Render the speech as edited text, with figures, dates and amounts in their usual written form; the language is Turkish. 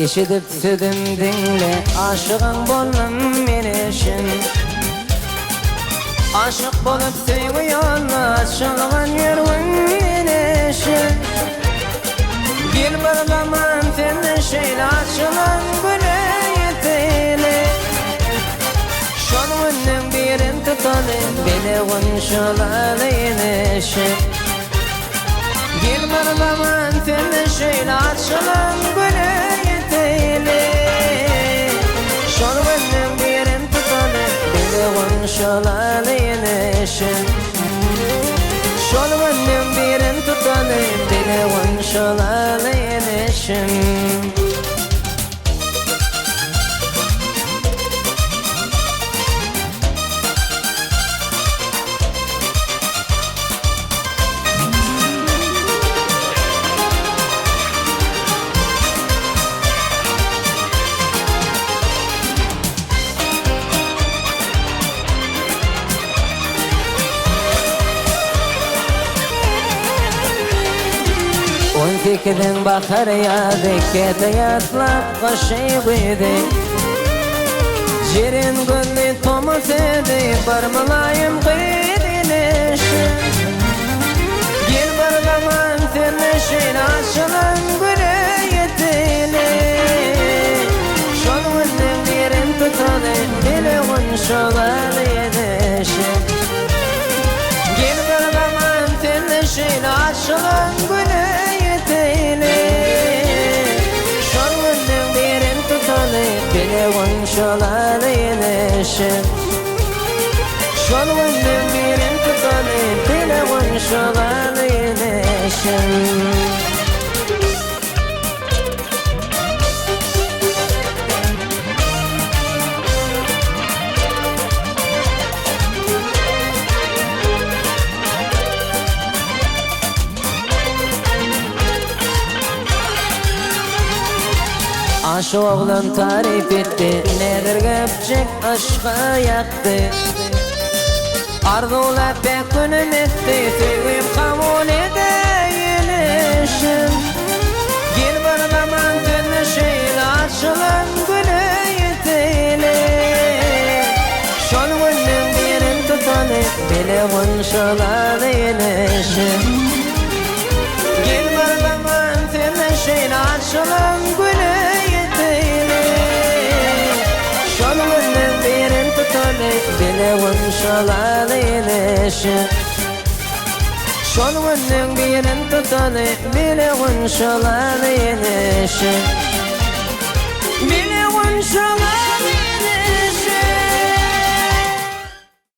Eşidip südüm dinle, aşığın bolum menişin. Aşık bolup sevgiyon, açılgan yerwin menişin. Gel bir zaman seni şeyle açılan güne yeteyle. Şonunun birin tutalım, bileğin şolalı yenişin. Gel bir zaman seni şeyle açılan güne yeteyle. Şonunun birin tutalım, bileğin şolalı yenişin. Şonunun birin tutalım, bileğin şolalı yenişin. Fikrin bakar ya dikkat yatlap kaşıy buydu. Cirin gülli tomuz edi barmalayım kıydinişin. Gel bir zaman tırnışın açılan güne yetili. Şonunun birin tutalı bileğin şolalı yenişin. Gel bir zaman tırnışın açılan güne şonunun birin tutalı bileğin şolalı yenişin. Şonunun birin tutalı bileğin şolalı yenişin. Aşk oğlan tarif etti, nedir göpçek aşka yaktı. Arzular pek günüm etti, sevgim kabul edeyinişim. Gel bir zaman dönüşüyle açılan güne yeteyle. Şonunun birin tutalı bileğin şolalı yenişim. Gel bir zaman dönüşüyle açılan güne şonunun birin tutalı bileğin şolalı yenişin. Şonunun birin tutalı bileğin şolalı yenişin.